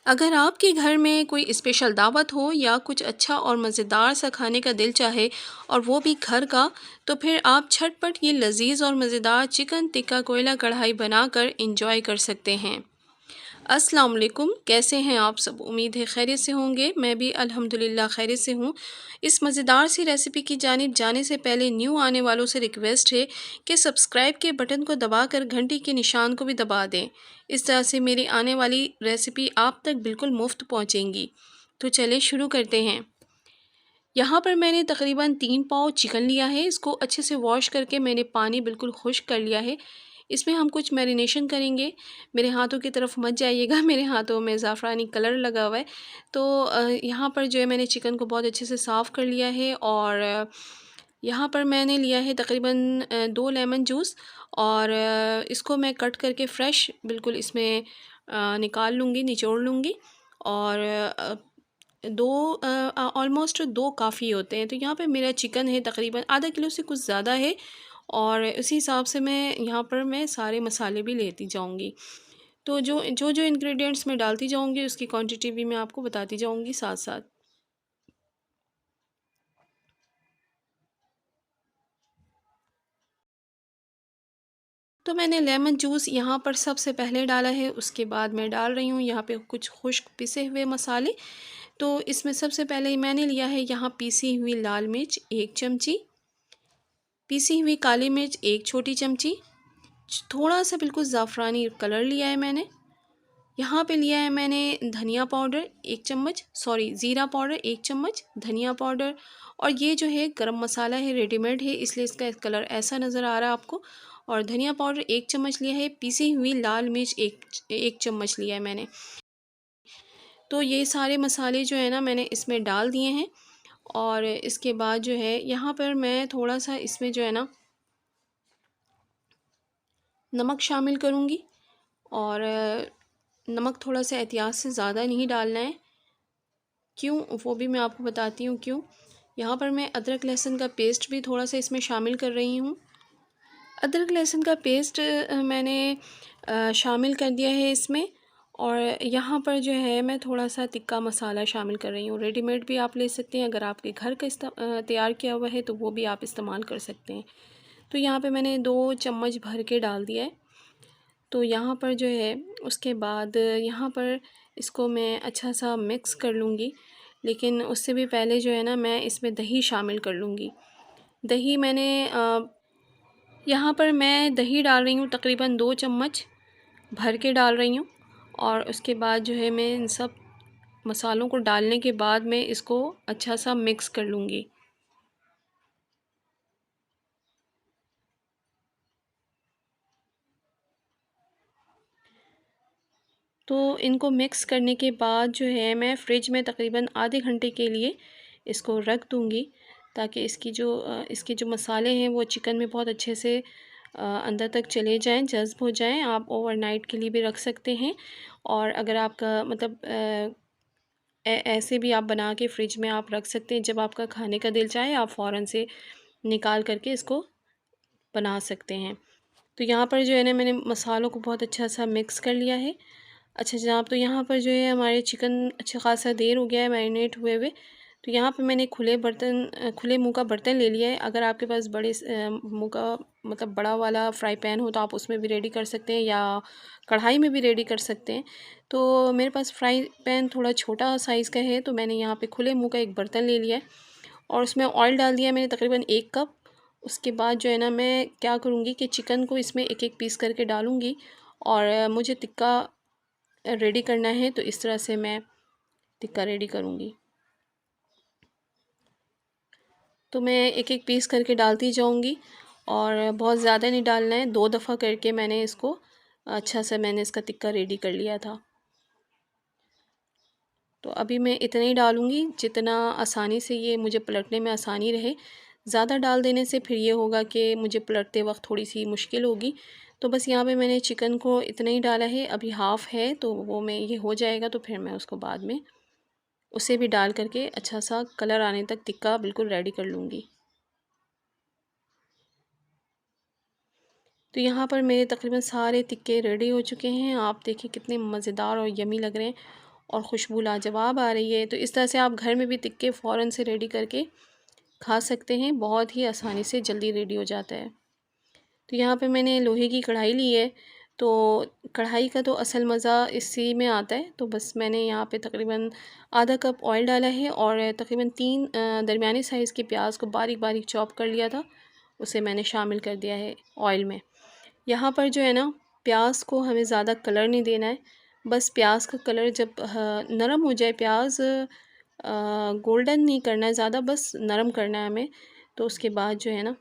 अगर आपके घर में कोई स्पेशल दावत हो या कुछ अच्छा और मज़ेदार सा खाने का दिल चाहे और वो भी घर का, तो फिर आप झटपट ये लजीज और मज़ेदार चिकन टिक्का कोयला कढ़ाई बनाकर इंजॉय कर सकते हैं। अस्सलाम वालेकुम, कैसे हैं आप सब? उम्मीद है खैरियत से होंगे। मैं भी अल्हम्दुलिल्लाह खैरियत से हूँ। इस मज़ेदार सी रेसिपी की जानिब जाने से पहले न्यू आने वालों से रिक्वेस्ट है कि सब्सक्राइब के बटन को दबाकर घंटी के निशान को भी दबा दें। इस तरह से मेरी आने वाली रेसिपी आप तक बिल्कुल मुफ्त पहुँचेंगी। तो चलिए शुरू करते हैं। यहाँ पर मैंने तकरीबन 3 पाव चिकन लिया है। इसको अच्छे से वॉश करके मैंने पानी बिल्कुल खुश्क कर लिया है। इसमें हम कुछ मैरिनेशन करेंगे। मेरे हाथों की तरफ मत जाइएगा, मेरे हाथों में ज़ाफ़रानी कलर लगा हुआ है। तो यहाँ पर जो है मैंने चिकन को बहुत अच्छे से साफ़ कर लिया है और यहाँ पर मैंने लिया है तकरीबन 2 लेमन जूस और इसको मैं कट करके फ़्रेश बिल्कुल इसमें निकाल लूँगी, निचोड़ लूँगी और दो ऑलमोस्ट 2 काफ़ी होते हैं। तो यहाँ पे मेरा चिकन है तकरीबन आधा किलो से कुछ ज़्यादा है और उसी हिसाब से यहाँ पर मैं सारे मसाले भी लेती जाऊँगी। तो जो इंग्रेडिएंट्स मैं डालती जाऊँगी उसकी क्वांटिटी भी मैं आपको बताती जाऊँगी साथ-साथ। तो मैंने लेमन जूस यहाँ पर सबसे पहले डाला है, उसके बाद मैं डाल रही हूँ यहाँ पे कुछ खुश्क पिसे हुए मसाले। तो इसमें सबसे पहले मैंने लिया है यहाँ पीसी हुई लाल मिर्च 1 चमची, पीसी हुई काली मिर्च 1 छोटी चमची, थोड़ा सा बिल्कुल ज़ाफ़रानी कलर लिया है मैंने। यहाँ पे लिया है मैंने धनिया पाउडर 1 चम्मच, सॉरी ज़ीरा पाउडर 1 चम्मच, धनिया पाउडर और ये जो है गरम मसाला है, रेडीमेड है इसलिए इसका कलर ऐसा नज़र आ रहा है आपको। और धनिया पाउडर 1 चम्मच लिया है, पीसी हुई लाल मिर्च 1 चम्मच लिया है मैंने। तो ये सारे मसाले जो है ना मैंने इसमें डाल दिए हैं और इसके बाद जो है यहाँ पर मैं थोड़ा सा इसमें जो है ना नमक शामिल करूँगी और नमक थोड़ा सा एहतियात से ज़्यादा नहीं डालना है। क्यों, वो भी मैं आपको बताती हूँ क्यों। यहाँ पर मैं अदरक लहसुन का पेस्ट भी थोड़ा सा इसमें शामिल कर रही हूँ। अदरक लहसुन का पेस्ट मैंने शामिल कर दिया है इसमें और यहाँ पर जो है मैं थोड़ा सा तिक्का मसाला शामिल कर रही हूँ। रेडीमेड भी आप ले सकते हैं, अगर आपके घर का तैयार किया हुआ है तो वो भी आप इस्तेमाल कर सकते हैं। तो यहाँ पे मैंने 2 चम्मच भर के डाल दिया है। तो यहाँ पर जो है उसके बाद यहाँ पर इसको मैं अच्छा सा मिक्स कर लूँगी, लेकिन उससे भी पहले जो है ना मैं इसमें दही शामिल कर लूँगी। दही मैंने यहाँ पर मैं दही डाल रही हूँ तकरीबन 2 चम्मच भर के डाल रही हूँ और उसके बाद जो है मैं इन सब मसालों को डालने के बाद मैं इसको अच्छा सा मिक्स कर लूँगी। तो इनको मिक्स करने के बाद जो है मैं फ्रिज में तकरीबन आधे घंटे के लिए इसको रख दूँगी, ताकि इसके जो मसाले हैं वो चिकन में बहुत अच्छे से अंदर तक चले जाएँ, जज़्ब हो जाएँ। आप ओवरनाइट के लिए भी रख सकते हैं और अगर आपका मतलब ऐसे भी आप बना के फ्रिज में आप रख सकते हैं, जब आपका खाने का दिल चाहे आप फ़ौरन से निकाल करके इसको बना सकते हैं। तो यहाँ पर जो है ना मैंने मसालों को बहुत अच्छा सा मिक्स कर लिया है। अच्छा जनाब, तो यहाँ पर जो है हमारे चिकन अच्छा ख़ासा देर हो गया है मैरिनेट हुए हुए। तो यहाँ पे मैंने खुले मुँह का बर्तन ले लिया है। अगर आपके पास मुँह का मतलब बड़ा वाला फ्राई पैन हो तो आप उसमें भी रेडी कर सकते हैं या कढ़ाई में भी रेडी कर सकते हैं। तो मेरे पास फ्राई पैन थोड़ा छोटा साइज़ का है, तो मैंने यहाँ पे खुले मुँह का एक बर्तन ले लिया है और उसमें ऑयल डाल दिया मैंने तकरीबन 1 कप। उसके बाद जो है ना मैं क्या करूँगी कि चिकन को इसमें एक-एक पीस करके डालूँगी और मुझे टिक्का रेडी करना है, तो इस तरह से मैं टिक्का रेडी करूँगी। तो मैं एक-एक पीस करके डालती जाऊँगी और बहुत ज़्यादा नहीं डालना है। 2 दफ़ा करके मैंने इसका टिक्का रेडी कर लिया था। तो अभी मैं इतना ही डालूँगी जितना आसानी से ये मुझे पलटने में आसानी रहे। ज़्यादा डाल देने से फिर ये होगा कि मुझे पलटते वक्त थोड़ी-सी मुश्किल होगी। तो बस यहाँ पे मैंने चिकन को इतना ही डाला है, अभी हाफ़ है तो वो मैं ये हो जाएगा तो फिर मैं उसको बाद में उसे भी डाल करके अच्छा सा कलर आने तक टिक्का बिल्कुल रेडी कर लूँगी। तो यहाँ पर मेरे तकरीबन सारे टिक्के रेडी हो चुके हैं। आप देखिए कितने मज़ेदार और यम्मी लग रहे हैं और खुशबू लाजवाब आ रही है। तो इस तरह से आप घर में भी टिक्के फ़ौरन से रेडी करके खा सकते हैं, बहुत ही आसानी से जल्दी रेडी हो जाता है। तो यहाँ पे मैंने लोहे की कढ़ाई ली है, तो कढ़ाई का तो असल मज़ा इसी में आता है। तो बस मैंने यहाँ पे तकरीबन आधा कप ऑयल डाला है और तकरीबन 3 दरमियाने साइज़ के प्याज को बारीक बारीक चॉप कर लिया था, उसे मैंने शामिल कर दिया है ऑयल में। यहाँ पर जो है ना, प्याज को हमें ज़्यादा कलर नहीं देना है, बस प्याज का कलर जब नरम हो जाए, प्याज गोल्डन नहीं करना है ज़्यादा, बस नरम करना है हमें। तो उसके बाद जो है ना,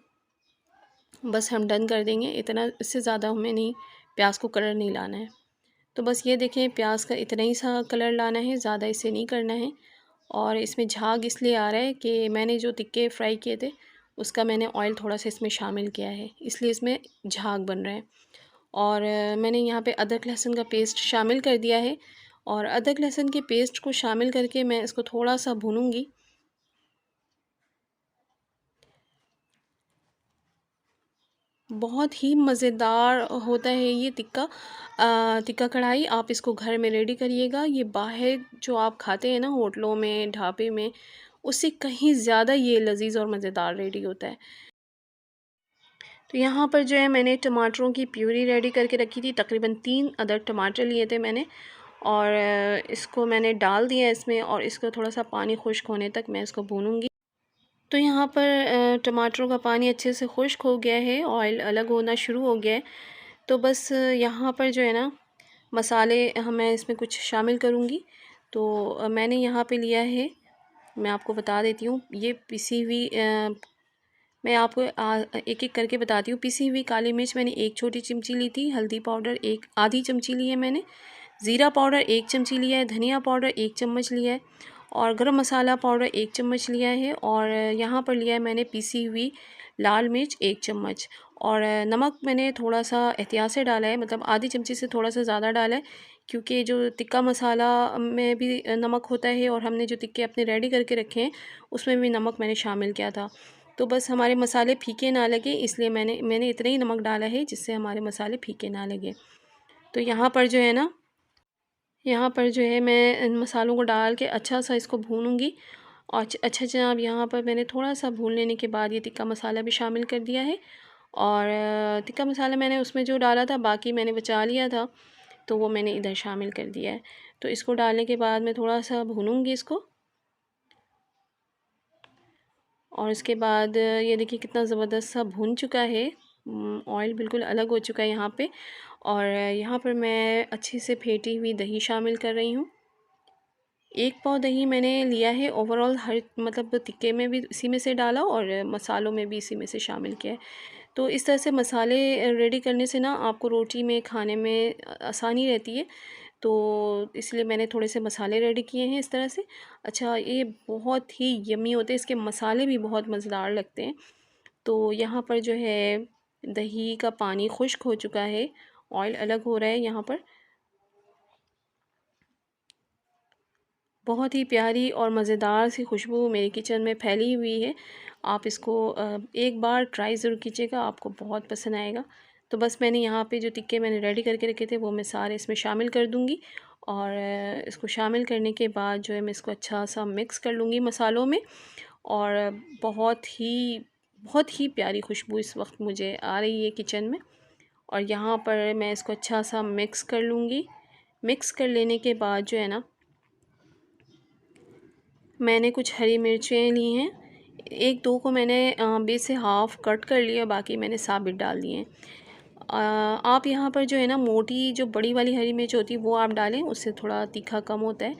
बस हम डन कर देंगे इतना, इससे ज़्यादा हमें नहीं, प्याज को कलर नहीं लाना है। तो बस ये देखें, प्याज का इतना ही सा कलर लाना है, ज़्यादा इसे नहीं करना है। और इसमें झाग इसलिए आ रहा है कि मैंने जो टिक्के फ्राई किए थे उसका मैंने ऑयल थोड़ा सा इसमें शामिल किया है, इसलिए इसमें झाग बन रहा है। और मैंने यहाँ पे अदरक लहसुन का पेस्ट शामिल कर दिया है और अदरक लहसुन के पेस्ट को शामिल करके मैं इसको थोड़ा सा भूनूंगी। बहुत ही मज़ेदार होता है ये टिक्का टिक्का कढ़ाई। आप इसको घर में रेडी करिएगा। ये बाहर जो आप खाते हैं ना होटलों में, ढाबे में, उससे कहीं ज़्यादा ये लजीज और मज़ेदार रेडी होता है। तो यहाँ पर जो है मैंने टमाटरों की प्यूरी रेडी करके रखी थी, तकरीबन 3 अदर टमाटर लिए थे मैंने और इसको मैंने डाल दिया इसमें और इसको थोड़ा सा पानी खुश्क होने तक मैं इसको भूनूंगी। तो यहाँ पर टमाटरों का पानी अच्छे से खुश्क हो गया है, ऑयल अलग होना शुरू हो गया है। तो बस यहाँ पर जो है ना, मसाले मैं इसमें कुछ शामिल करूँगी। तो मैंने यहाँ पे लिया है, मैं आपको बता देती हूँ, ये पिसी हुई मैं आपको एक एक करके बताती हूँ। पिसी हुई काली मिर्च मैंने 1 छोटी चमची ली थी, हल्दी पाउडर 1 आधी चमची ली है मैंने, ज़ीरा पाउडर 1 चमची लिया है, धनिया पाउडर 1 चम्मच लिया है और गरम मसाला पाउडर 1 चम्मच लिया है और यहाँ पर लिया है मैंने पिसी हुई लाल मिर्च 1 चम्मच और नमक मैंने थोड़ा सा एहतियात से डाला है, मतलब आधी चमची से थोड़ा सा ज़्यादा डाला है, क्योंकि जो टिक्का मसाला में भी नमक होता है और हमने जो टिक्के अपने रेडी करके रखे हैं उसमें भी नमक मैंने शामिल किया था। तो बस हमारे मसाले फीके ना लगे, इसलिए मैंने इतना ही नमक डाला है जिससे हमारे मसाले फीके ना लगे। तो यहाँ पर जो है ना, यहाँ पर जो है मैं इन मसालों को डाल के अच्छा सा इसको भूनूंगी। और अच्छा जनाब, यहाँ पर मैंने थोड़ा सा भून लेने के बाद ये टिक्का मसाला भी शामिल कर दिया है और टिक्का मसाला मैंने उसमें जो डाला था बाकी मैंने बचा लिया था, तो वो मैंने इधर शामिल कर दिया है। तो इसको डालने के बाद मैं थोड़ा सा भूनूंगी इसको और इसके बाद ये देखिए कितना ज़बरदस्त सा भुन चुका है, ऑयल बिल्कुल अलग हो चुका है यहाँ पे। और यहाँ पर मैं अच्छे से फेंटी हुई दही शामिल कर रही हूँ। 1 पाव दही मैंने लिया है ओवरऑल, हर मतलब टिक्के में भी इसी में से डाला और मसालों में भी इसी में से शामिल किया है। तो इस तरह से मसाले रेडी करने से ना आपको रोटी में खाने में आसानी रहती है, तो इसलिए मैंने थोड़े से मसाले रेडी किए हैं इस तरह से। अच्छा, ये बहुत ही यम्मी होते हैं, इसके मसाले भी बहुत मज़ेदार लगते हैं। तो यहाँ पर जो है दही का पानी खुश्क हो चुका है, ऑयल अलग हो रहा है यहाँ पर। बहुत ही प्यारी और मज़ेदार सी खुशबू मेरे किचन में फैली हुई है। आप इसको एक बार ट्राई ज़रूर कीजिएगा, आपको बहुत पसंद आएगा। तो बस मैंने यहाँ पे जो टिक्के मैंने रेडी करके रखे थे वो मैं सारे इसमें शामिल कर दूँगी और इसको शामिल करने के बाद जो है मैं इसको अच्छा सा मिक्स कर लूँगी मसालों में और बहुत ही प्यारी खुशबू इस वक्त मुझे आ रही है किचन में। और यहाँ पर मैं इसको अच्छा सा मिक्स कर लूँगी। मिक्स कर लेने के बाद जो है ना, मैंने कुछ हरी मिर्चें ली हैं, 1-2 को मैंने बीच से हाफ़ कट कर लिया, बाकी मैंने साबित डाल दिए हैं। आप यहाँ पर जो है ना, मोटी जो बड़ी वाली हरी मिर्च होती है वो आप डालें, उससे थोड़ा तीखा कम होता है।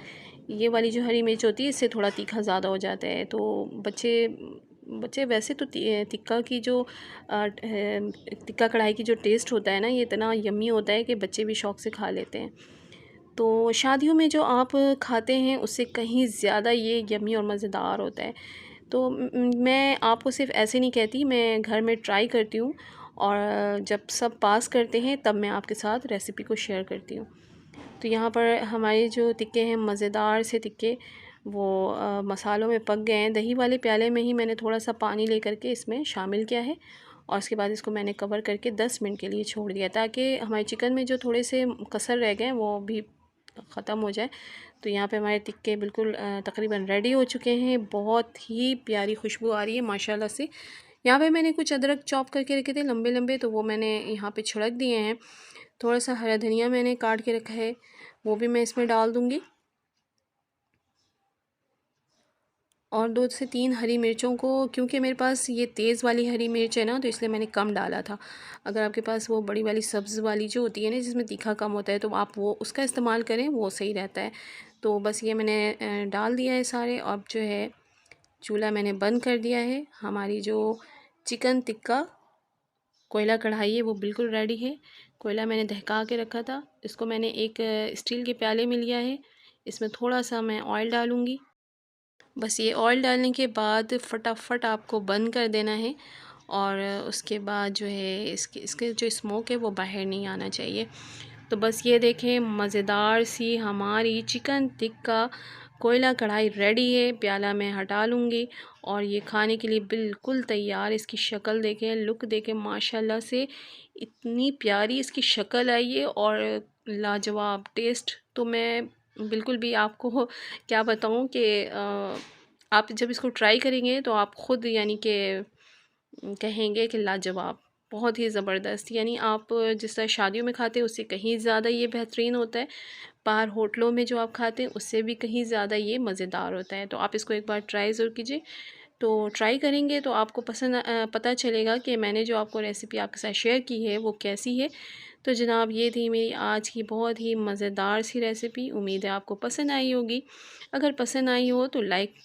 ये वाली जो हरी मिर्च होती है इससे थोड़ा तीखा ज़्यादा हो जाता है। तो बच्चे बच्चे वैसे तो तिक्का की जो टिक्का कढ़ाई की जो टेस्ट होता है ना, ये इतना यम्मी होता है कि बच्चे भी शौक़ से खा लेते हैं। तो शादियों में जो आप खाते हैं उससे कहीं ज़्यादा ये यम्मी और मज़ेदार होता है। तो मैं आपको सिर्फ़ ऐसे नहीं कहती, मैं घर में ट्राई करती हूँ और जब सब पास करते हैं तब मैं आपके साथ रेसिपी को शेयर करती हूँ। तो यहाँ पर हमारे जो टिक्के हैं, मज़ेदार से टिक्के, वो मसालों में पक गए हैं। दही वाले प्याले में ही मैंने थोड़ा सा पानी लेकर के इसमें शामिल किया है और उसके बाद इसको मैंने कवर करके 10 मिनट के लिए छोड़ दिया, ताकि हमारे चिकन में जो थोड़े से कसर रह गए वो भी ख़त्म हो जाए। तो यहाँ पे हमारे टिक्के बिल्कुल तकरीबन रेडी हो चुके हैं। बहुत ही प्यारी खुशबू आ रही है माशाल्लाह से। यहाँ पे मैंने कुछ अदरक चॉप करके रखे थे लंबे लंबे, तो वो मैंने यहाँ पे छिड़क दिए हैं। थोड़ा सा हरा धनिया मैंने काट के रखा है, वो भी मैं इसमें डाल दूँगी। और 2 से 3 हरी मिर्चों को, क्योंकि मेरे पास ये तेज़ वाली हरी मिर्च है ना, तो इसलिए मैंने कम डाला था। अगर आपके पास वो बड़ी वाली सब्ज़ वाली जो होती है ना, जिसमें तीखा कम होता है, तो आप वो उसका इस्तेमाल करें, वो सही रहता है। तो बस ये मैंने डाल दिया है सारे। अब जो है चूल्हा मैंने बंद कर दिया है। हमारी जो चिकन टिक्का कोयला कढ़ाई है वो बिल्कुल रेडी है। कोयला मैंने दहका के रखा था, इसको मैंने एक स्टील के प्याले में लिया है। इसमें थोड़ा सा मैं ऑयल डालूँगी। बस ये ऑयल डालने के बाद फटाफट आपको बंद कर देना है। और उसके बाद जो है इसके इसके जो स्मोक है वो बाहर नहीं आना चाहिए। तो बस ये देखें, मज़ेदार सी हमारी चिकन टिक्का कोयला कढ़ाई रेडी है। प्याला मैं हटा लूँगी और ये खाने के लिए बिल्कुल तैयार। इसकी शक्ल देखें, लुक देखें, माशाल्लाह से इतनी प्यारी इसकी शक्ल आई है और लाजवाब टेस्ट। तो मैं बिल्कुल भी आपको क्या बताऊँ कि आप जब इसको ट्राई करेंगे तो आप ख़ुद यानी कि कहेंगे कि लाजवाब, बहुत ही ज़बरदस्त। यानी आप जिस तरह शादियों में खाते हैं उससे कहीं ज़्यादा ये बेहतरीन होता है। बाहर होटलों में जो आप खाते हैं उससे भी कहीं ज़्यादा ये मज़ेदार होता है। तो आप इसको एक बार ट्राई ज़रूर कीजिए। तो ट्राई करेंगे तो आपको पता चलेगा कि मैंने जो आपको रेसिपी आपके साथ शेयर की है वो कैसी है। तो जनाब, ये थी मेरी आज की बहुत ही मज़ेदार सी रेसिपी। उम्मीद है आपको पसंद आई होगी। अगर पसंद आई हो तो लाइक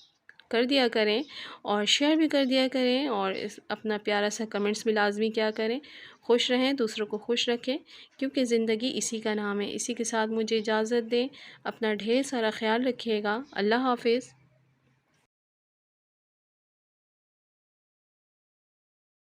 कर दिया करें और शेयर भी कर दिया करें, और अपना प्यारा सा कमेंट्स भी लाजमी किया करें। खुश रहें, दूसरों को खुश रखें, क्योंकि ज़िंदगी इसी का नाम है। इसी के साथ मुझे इजाज़त दें। अपना ढेर सारा ख्याल रखिएगा। अल्लाह हाफ़िज़।